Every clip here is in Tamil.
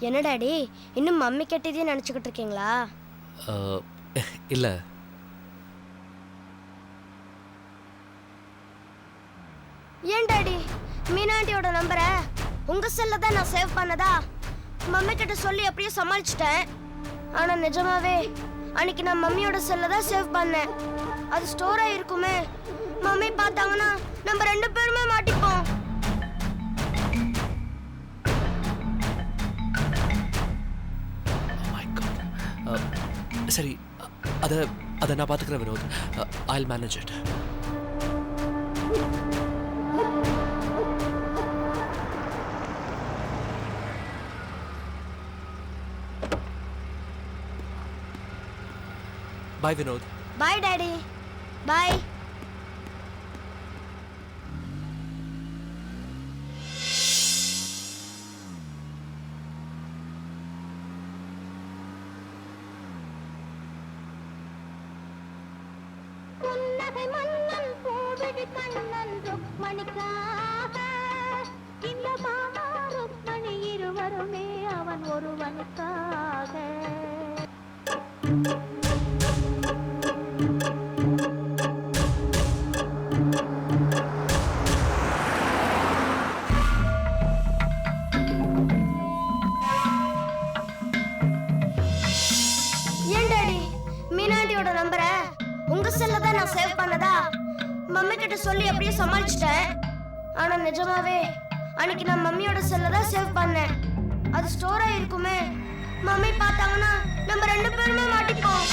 என்ன டாடி இன்னும் மம்மி கெட்டதே நினச்சிக்கிட்டு இருக்கீங்களா? இல்லை. ஏன் டாடி மீனாண்டியோட நம்பரை உங்கள் செல்லில் தான் நான் சேவ் பண்ணதா மம்மி கிட்ட சொல்லி அப்படியே சமாளிச்சிட்டேன். ஆனால் நிஜமாவே அன்னைக்கு நான் மம்மியோட செல்லில் தான் சேவ் பண்ணேன். அது ஸ்டோர் ஆகிருக்குமே. மம்மி பார்த்தாங்கன்னா நம்ம 2 பேருமே மாட்டிப்போம். சரி, அதை நான் பார்த்துக்கிறேன் Vinod. I will manage it. Bye Vinod. Bye daddy. Bye. புன்னகை மன்னன் பூவிழி கண்ணன்றோ மணிக்காக இந்த மாமாரும் மணி இருவருமே அவன் ஒருவனுக்காக. ஏன் டாடி மீனாண்டியோட நம்பரை உங்க செல்ல தான் நான் சேவ் பண்ணதா மம்மி கிட்ட சொல்லி அப்படியே சமாளிச்சிட்டேன். ஆனா நிஜமாவே அன்னைக்கு நான் மம்மியோட செல்ல தான் சேவ் பண்ணேன். அது ஸ்டோர் ஆகிருக்குமே. மம்மி பார்த்தாங்கன்னா நம்ம 2 பேருமே மாட்டிப்போம்.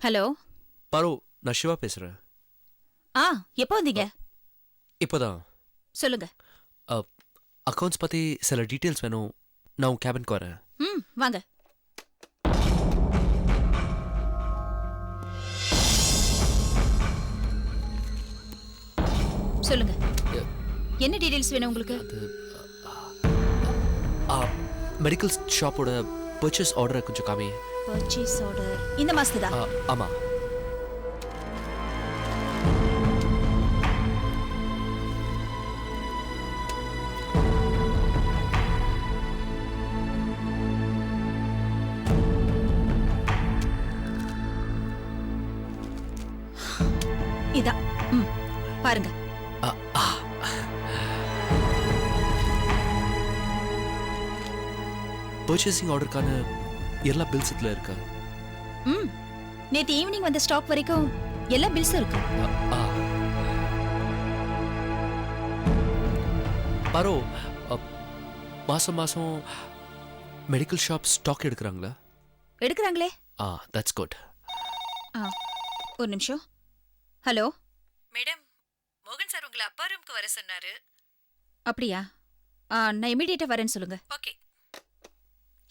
ஹலோ பாரு, நான் சிவா பேசுகிறேன். எப்போ வந்தீங்க? இப்போதான். சொல்லுங்க. அக்கௌண்ட்ஸ் பற்றி சில டீட்டெயில்ஸ் வேணும். நான் உன் கேபினுக்கு வரேன். வாங்க. சொல்லுங்க, என்ன டீடைல்ஸ் வேணும் உங்களுக்கு? மெடிக்கல் ஷாப்போட பர்ச்சேஸ் ஆர்டரை கொஞ்சம் காமி. பர்ச்சேஸ் ஆர்டர் இந்த மாசத்து தான். ஆமாம். இதான். பாருங்க. பர்ச்சேசிங் ஆர்டருக்கான எல்லா பில்ஸ் இதில் இருக்கா? நேத்து ஈவினிங் வந்த ஸ்டாக் வரைக்கும் எல்லா பில்ஸும் இருக்கு. பாரு, மாசம் மாசம் மெடிக்கல் ஷாப் ஸ்டாக் எடுக்கிறாங்களா? எடுக்கிறாங்களே. That's good. ஒரு நிமிஷம். ஹலோ மேடம், மோகன் சார் உங்களை அப்பா ரூமுக்கு வர சொன்னாரு. அப்படியா? நான் இமிடியேட்டா வரேன்னு சொல்லுங்க. ஓகே.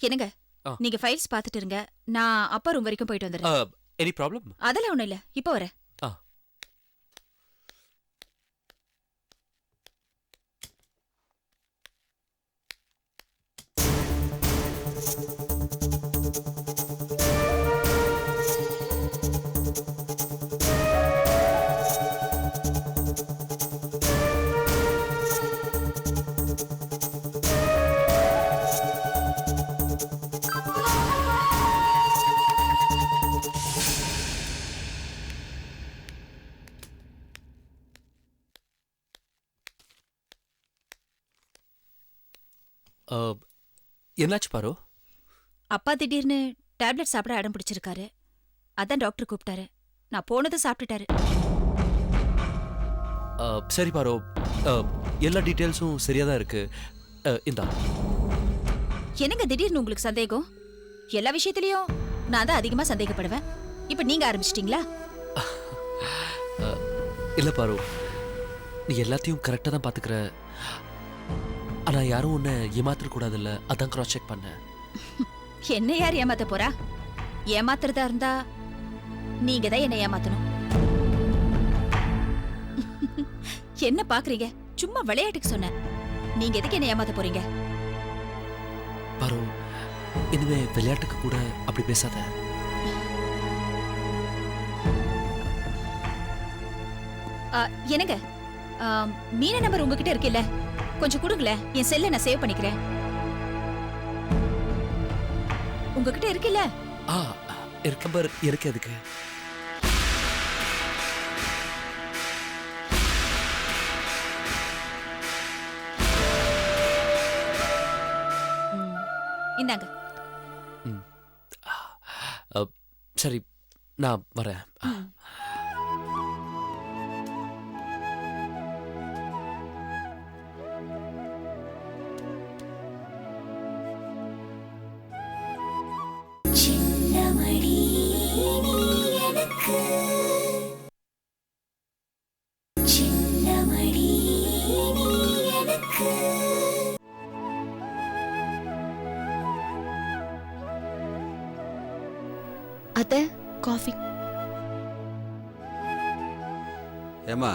என்னங்க, நீங்க ஃபைல்ஸ் பார்த்துட்டு இருங்க. நான் அப்பா ரூம் வரைக்கும் போயிட்டு வந்துடுறேன். Any problem? அதெல்லாம் ஒண்ணும் இல்ல, இப்போ வரேன். என்னாச்சு பாரு? அப்பா திடீர்னு டேப்லெட் சாப்பிட அடம் பிடிச்சிருக்காரு. அதான் டாக்டர் கூப்பிட்டாரு. நான் போனதும் சாப்பிட்டுட்டாரு. சரி பாரு, எல்லா டீட்டெயில்ஸும் சரியா தான் இருக்கு. இந்தா. என்னங்க திடீர்னு உங்களுக்கு சந்தேகம்? எல்லா விஷயத்திலயும் நான் தான் அதிகமா சந்தேகப்படுவேன். இப்ப நீங்க ஆரம்பிச்சிட்டீங்களா? இல்ல பாரு, நீ எல்லாத்தையும் கரெக்டா தான் பாத்துக்கிற. ஆனா யாரும் உன்னை ஏமாத்திர கூடாதுல்ல, அதான் கிராஸ் செக் பண்ண. என்ன யார் ஏமாத்த போறா? ஏமாத்துறதா இருந்தா நீங்க தான் என்ன ஏமாத்தணும். என்ன பாக்குறீங்க? சும்மா விளையாட்டுக்கு சொன்னேன். நீங்க எதுக்கு என்ன ஏமாத்த போறீங்க? பாரு, இனிமே விளையாட்டுக்கு கூட அப்படி பேசாத. என்னங்க மீனா நம்பர் உங்ககிட்ட இருக்குல்ல, கொஞ்சம் கொடுங்களேன். என் செல்ல நான் சேவ் பண்ணிக்கிறேன். உங்ககிட்ட இருக்குல்ல? நம்பர் இருக்கு. அதுக்கு இந்தாங்க. சரி, நான் வரேன். அத்தை, காஃபி. ஏமா,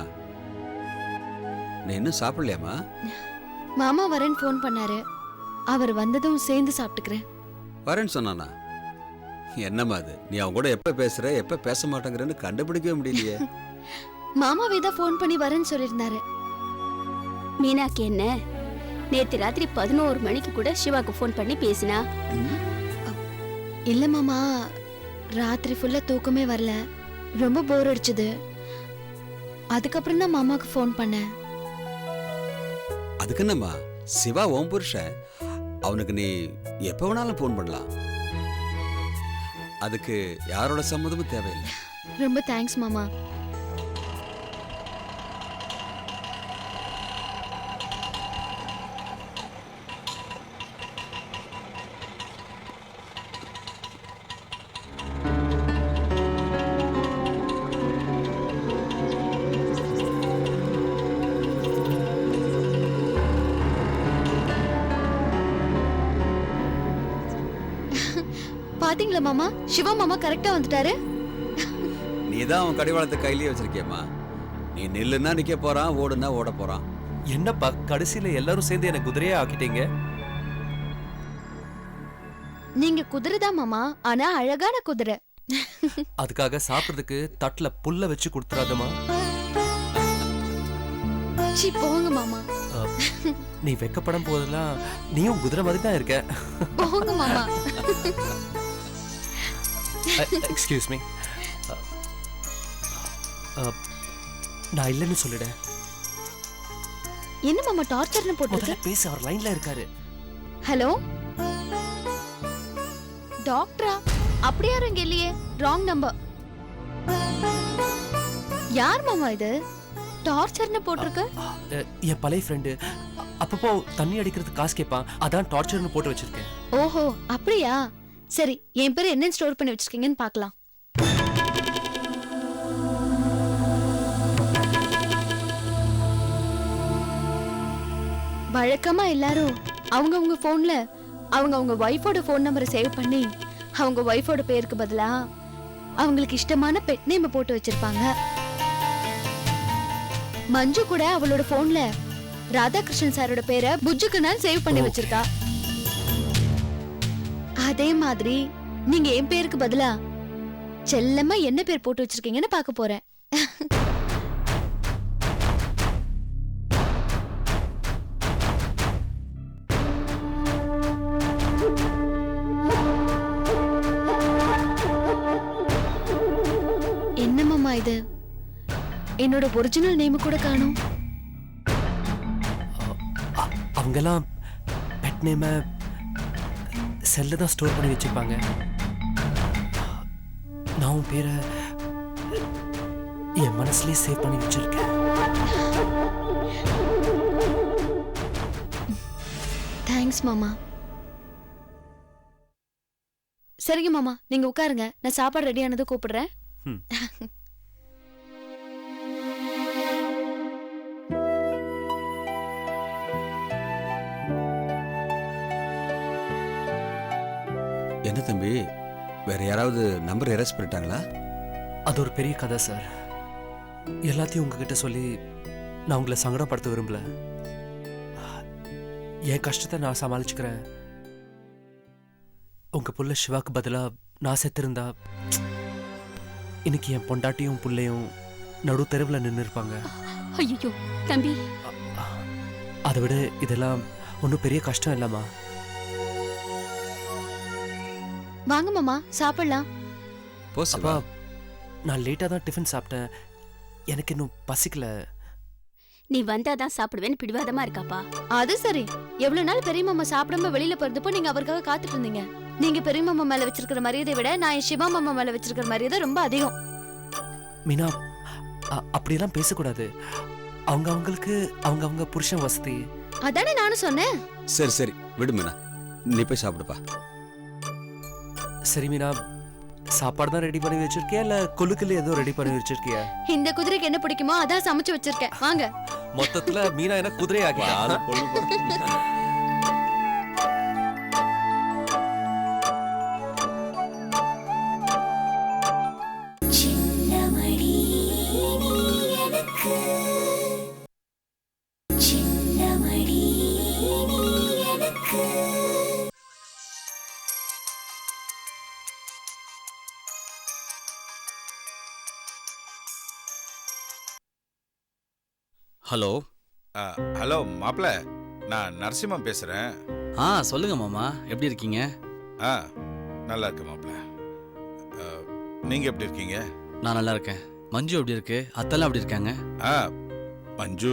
நீ இன்னும் சாப்பிடலையாமா? மாமா வரேன்னு ஃபோன் பண்ணாரு. அவர் வந்ததும் சேர்ந்து சாப்பிட்டுக்கிறேன். வரேன்னு சொன்னானா? என்னம்மா அது, நீ அவங்க கூட எப்ப பேசுற எப்ப பேச மாட்டேங்கிறன்னு கண்டுபிடிக்கவே முடியலையே. மாமாவே தான் ஃபோன் பண்ணி வரேன்னு சொல்லியிருந்தாரு. மீனாக்கு என்ன, நேத்து ராத்திரி 11 மணிக்கு கூட சிவாக்கு ஃபோன் பண்ணி பேசினா. இல்ல மாமா, ராத்திரி ஃபுல்லா தூக்கமே வரல, ரொம்ப போர் அடிச்சது. அதுக்கப்புறம் தான் மாமாக்கு ஃபோன் பண்ணேன். அதுக்கு என்னம்மா, சிவா ஓம் புருஷன், அவனுக்கு நீ எப்ப வேணாலும் ஃபோன் பண்ணலாம். அதுக்கு யாரோட சம்மதமும் தேவையில்லை. ரொம்ப தேங்க்ஸ் மாமா. பாத்தீங்களா மாமா, சிவா மாமா கரெக்டா வந்துட்டாரு. நீ தான் அவன் கடிவாளத்தை கையிலேயே வச்சிருக்கியம்மா. நீ நில்லுன்னா நிக்க போறான், ஓடுனா ஓட போறான். என்னப்பா கடைசியில எல்லாரும் சேர்ந்து எனக்கு குதிரையா ஆக்கிட்டீங்க? நீங்க குதிரை தான் மாமா, ஆனா அழகான குதிரை. அதுக்காக சாப்பிடுறதுக்கு தட்டுல புல்ல வச்சு கொடுத்துறாதமா. சீ, போங்க மாமா. நீ வெக்கப்படும் போதெல்லாம் நீயும் குதிரை மாதிரி தான் இருக்க. போங்க மாமா. Excuse me. நான் இல்லைன்னு சொல்லிட. என்ன மாமா டார்ச்சர்னு போட்டு முதல்ல பேச, அவர் லைன்ல இருக்காரு. ஹலோ டாக்டரா? அப்படி யாரும் இங்க இல்லையே, ராங் நம்பர். யார் மாமா இது டார்ச்சர்னு போட்டிருக்கு? என் பழைய ஃப்ரெண்டு அப்பப்போ தண்ணி அடிக்கிறதுக்கு காசு கேட்பான், அதான் டார்ச்சர்னு போட்டு வச்சிருக்கேன். ஓஹோ அப்படியா? சரி, என் பேர் என்ன ஸ்டோர் பண்ணி வச்சிருக்கீங்கன்னு பார்க்கலாம். வழக்கமா எல்லாரும் அவங்கவுங்க போன்ல அவங்கவுங்க ஒய்ஃபோட போன் நம்பரை சேவ் பண்ணி அவங்க ஒய்ஃபோட பேருக்கு பதிலா அவங்களுக்கு இஷ்டமான பெட் நேம் போட்டு வச்சிருப்பாங்க. மஞ்சு கூட அவளோட போன்ல ராதாகிருஷ்ணன் சாரோட பேரை புஜ்ஜுக்குனால் சேவ் பண்ணி வச்சிருக்கா. அதே மாதிரி நீங்க என் பேருக்கு பதிலா செல்லமா என்ன பேர் போட்டு வச்சிருக்கீங்கன்னு பார்க்க போறேன். என்ன மாமா இது, என்னோட ஒரிஜினல் நேம் கூட காணோம். அவங்கெல்லாம் பெட் நேம செல்ல தான் ஸ்டோர் பண்ணி வச்சிருப்பாங்க. நான் உன் பேரை என் மனசுலயே சேவ் பண்ணி வச்சிருக்கேன். தேங்க்ஸ் மாமா. சரிங்க மாமா, நீங்க உட்காருங்க, நான் சாப்பாடு ரெடி ஆனது கூப்பிடுறேன். என்ன தம்பி, வேற யாராவது நம்பர் எரேஸ் பண்ணிட்டாங்களா? அது ஒரு பெரிய கதை சார். எல்லாத்தையும் உங்ககிட்ட சொல்லி நான் உங்களை சங்கடப்படுத்த விரும்பல. என் கஷ்டத்தை நான் சமாளிச்சுக்கிறேன். உங்க புள்ள சிவாக்கு பதிலா நான் செத்திருந்தா இன்னைக்கு என் பொண்டாட்டியும் புள்ளையும் நடு தெருவில் நின்று இருப்பாங்க. ஐயோ தம்பி, அதை விட இதெல்லாம் ஒன்றும் பெரிய கஷ்டம் இல்லைம்மா. வாங்க மாமா சாப்பிடலாம். போ அப்பா, சிவா. நான் லேட்டாக தான் டிஃபன் சாப்பிட்டேன். எனக்கு இன்னும் பசிக்கல. நீ வந்தாதான் சாப்பிடுவேன்னு பிடிவாதமா இருக்காப்பா. அது சரி, எவ்வளவு நாள் பெரிய மாமா சாப்பிடாம வெளியில போறதுப்போ நீங்க அவருக்காக காத்துட்டு இருந்தீங்க. நீங்க பெரிய மாமா மேல வச்சிருக்கிற மரியாதை விட நான் என் சிவா மாமா மேல வச்சிருக்கிற மரியாதை ரொம்ப அதிகம். மீனா, அப்படியெல்லாம் பேசக்கூடாது. அவங்களுக்கு அவங்க புருஷன் வசதி. அதானே நானும் சொன்னேன். சரி சரி விடு மீனா, நீ போய் சாப்பிடுப்பா. சரி மீனா, சாப்பாடு தான் ரெடி பண்ணி வச்சிருக்கியா இல்ல கொலுக்குல ஏதோ ரெடி பண்ணி வச்சிருக்கியா? இந்த குதிரைக்கு என்ன பிடிக்குமோ அதான் சமைச்சு வச்சிருக்கேன். வாங்க. மொத்தத்துல மீனா என்ன குதிரை ஆகிட்டா? ஹலோ. ஹலோ மாப்பிள்ள, நான் நரசிம்மன் பேசுகிறேன். சொல்லுங்க மாமா, எப்படி இருக்கீங்க? நல்லா இருக்கு மாப்பிள்ள. நீங்கள் எப்படி இருக்கீங்க? நான் நல்லா இருக்கேன். மஞ்சு எப்படி இருக்கு? அத்தெல்லாம் எப்படி இருக்காங்க? மஞ்சு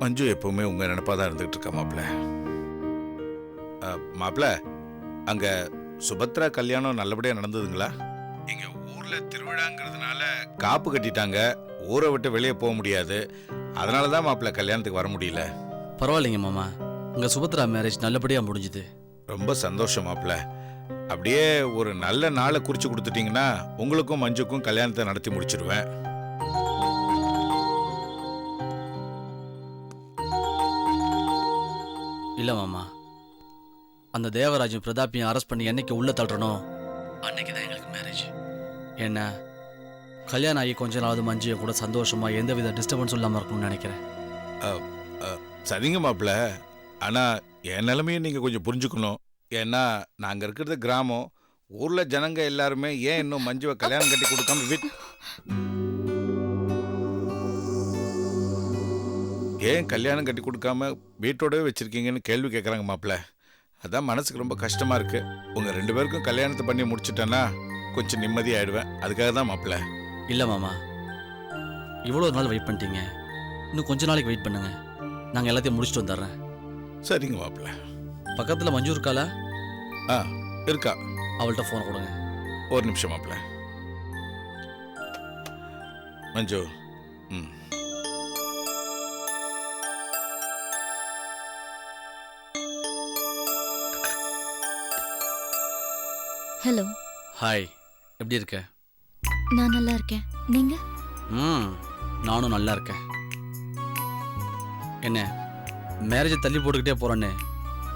மஞ்சு எப்பவுமே உங்கள் நினப்பாக தான் இருந்துகிட்டு இருக்கா மாப்பிள்ள. மாப்பிள்ள, அங்கே சுபத்ரா கல்யாணம் நல்லபடியாக நடந்ததுங்களா? எங்கள் ஊரில் திருவிழாங்கிறதுனால காப்பு கட்டிட்டாங்க. ஊரை விட்டு வெளியே போக முடியாது. அதனால தான் மாப்பிள்ள கல்யாணத்துக்கு வர முடியல. பரவாயில்லைங்க மாமா, உங்க சுபத்ரா மேரேஜ் நல்லபடியா முடிஞ்சுது. ரொம்ப சந்தோஷம் மாப்பிள்ள. அப்படியே ஒரு நல்ல நாளை குறிச்சு கொடுத்துட்டீங்கன்னா உங்களுக்கும் மஞ்சுக்கும் கல்யாணத்தை நடத்தி முடிச்சிடுவேன். இல்ல மாமா, அந்த தேவராஜும் பிரதாப்பியும் அரெஸ்ட் பண்ணி என்னைக்கு உள்ள தள்ளுறனோ அன்னைக்கு தான் எங்களுக்கு மேரேஜ். என்ன கல்யாணம் ஆகி கொஞ்ச நாளாவது மஞ்சியை கூட சந்தோஷமா எந்தவித டிஸ்டர்பன்ஸும் இல்லாமல் இருக்கணும்னு நினைக்கிறேன். சரிங்க மாப்பிள்ள, ஆனால் என் நிலைமையும் நீங்கள் கொஞ்சம் புரிஞ்சுக்கணும். ஏன்னா நாங்கள் இருக்கிறது கிராமம். ஊரில் ஜனங்க எல்லாருமே ஏன் இன்னும் மஞ்சுவை கல்யாணம் கட்டி கொடுக்காம ஏன் கல்யாணம் கட்டி கொடுக்காம வீட்டோடவே வச்சுருக்கீங்கன்னு கேள்வி கேட்குறாங்க மாப்பிள்ள. அதான் மனசுக்கு ரொம்ப கஷ்டமாக இருக்குது. உங்கள் 2 பேருக்கும் கல்யாணத்தை பண்ணி முடிச்சிட்டேன்னா கொஞ்சம் நிம்மதியாகிடுவேன். அதுக்காக தான் மாப்பிள்ள. இல்லை மாமா, இவ்வளோ நாள் வெயிட் பண்ணிட்டீங்க, இன்னும் கொஞ்ச நாளைக்கு வெயிட் பண்ணுங்க. நாங்கள் எல்லாத்தையும் முடிச்சுட்டு வந்துடுறேன். சரிங்க மாப்பிள்ள. பக்கத்தில் மஞ்சு இருக்காளா? இருக்கா. அவள்கிட்ட ஃபோன் கொடுங்க. ஒரு நிமிஷம் மாப்பிள்ள. மஞ்சு. ஹலோ. ஹாய், எப்படி இருக்க? நான் நல்லா இருக்கேன். நீங்க? நானும் நல்லா இருக்கேன். என்ன மேரேஜை தள்ளி போட்டுக்கிட்டே போறேன்னு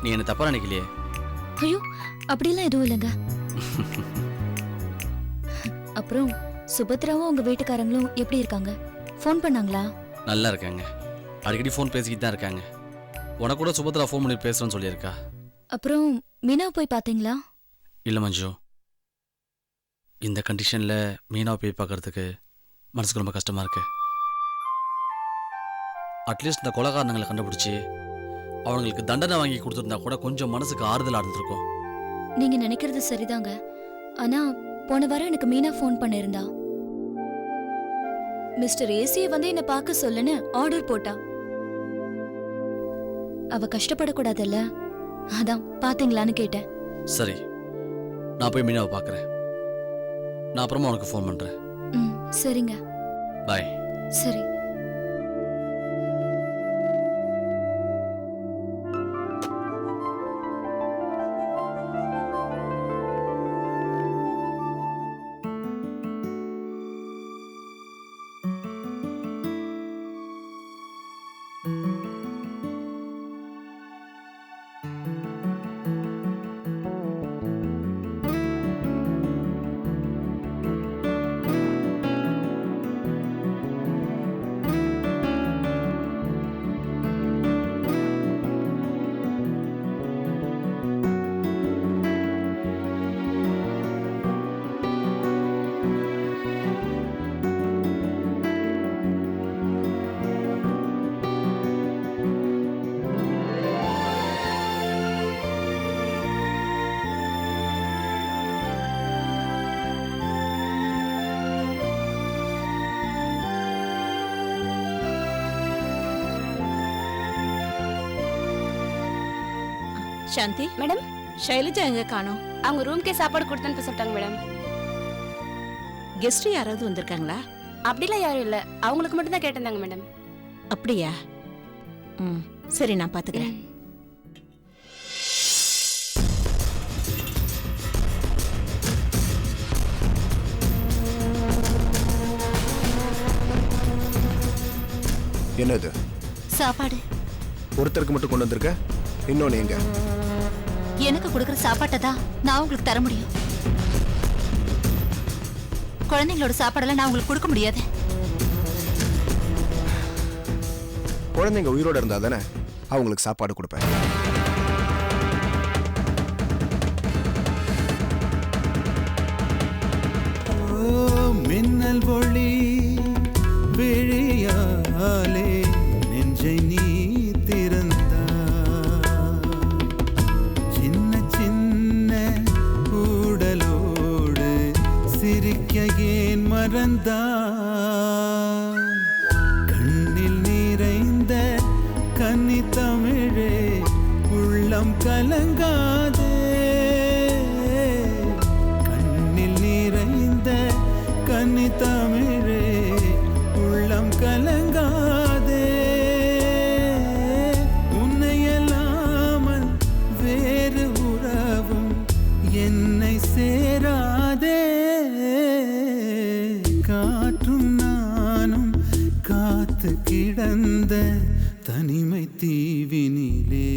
நீ என்ன தப்பா நினைக்கலையே? ஐயோ, அப்படிலாம் எதுவும் இல்லைங்க. அப்புறம் சுபத்ராவும் உங்க வீட்டுக்காரங்களும் எப்படி இருக்காங்க? ஃபோன் பண்ணாங்களா? நல்லா இருக்காங்க. அடிக்கடி ஃபோன் பேசிக்கிட்டு தான் இருக்காங்க. உனக்கு கூட சுபத்ரா ஃபோன் பண்ணி பேசுறேன்னு சொல்லியிருக்கா. அப்புறம் மீனா போய் பார்த்தீங்களா? இல்லை மஞ்சு, இந்த கண்டிஷனில் மீனாவை போய் பார்க்கறதுக்கு மனசுக்கு ரொம்ப கஷ்டமாக இருக்கு. அட்லீஸ்ட் இந்த கொலைகாரணங்களை கண்டுபிடிச்சி அவங்களுக்கு தண்டனை வாங்கி கொடுத்துருந்தா கூட கொஞ்சம் மனசுக்கு ஆறுதலாக இருந்திருக்கும். நீங்க நினைக்கிறது சரிதாங்க. ஆனா போன வாரம் எனக்கு மீனா ஃபோன் பண்ணிருந்தா. மிஸ்டர் ஏசியை வந்து என்ன பார்க்க சொல்லுன்னு ஆர்டர் போட்டா. அவ கஷ்டப்படக்கூடாதுல்ல, அதான் பாத்தீங்களான்னு கேட்டேன். சரி, நான் போய் மீனாவை பார்க்குறேன். நான் அப்புறமா உனக்கு ஃபோன் பண்ணுறேன். சரிங்க. பாய். சரி. சாந்தி மேடம் ஷைலஜா எங்க காணோம்? அவங்க ரூம்க்கே சாப்பாடு கொடுத்தேன்னு சொல்லிட்டாங்க மேடம். கெஸ்ட் யாராவது வந்திருக்காங்களா? அப்படிலாம் யாரும் இல்ல, அவங்களுக்கு மட்டும் தான் கேட்டிருந்தாங்க மேடம். அப்படியா? ம், சரி, நான் பாத்துக்கிறேன். என்னது? சாப்பாடு. ஒருத்தருக்கு மட்டும் கொண்டு வந்திருக்க, இன்னொன்னு எங்க? எனக்கு கொடுக்குற சாப்பாட்டை தான் நான் உங்களுக்கு தர முடியும். குழந்தைங்களோட சாப்பாடெல்லாம் நான் உங்களுக்கு கொடுக்க முடியாது. குழந்தைங்க உயிரோட இருந்தா தானே அவங்களுக்கு சாப்பாடு கொடுப்பேன். மின்னல் ஒளி விழியாலே நெஞ்சை நீ திறந்தா, சின்ன சின்ன ஊடலோடு சிரிக்க ஏன் மறந்தா, கண்ணில் நிறைந்த கன்னி தமிழே உள்ளம் கலங்காதே, கண்ணில் நிறைந்த கன்னி தமிழே உள்ளம் கலங்காதே, உன்னையல்லாமல் வேறு உறவும் என்னை சேராதே, காற்றும் நானும் காத்து கிடந்த தனிமை தீவினிலே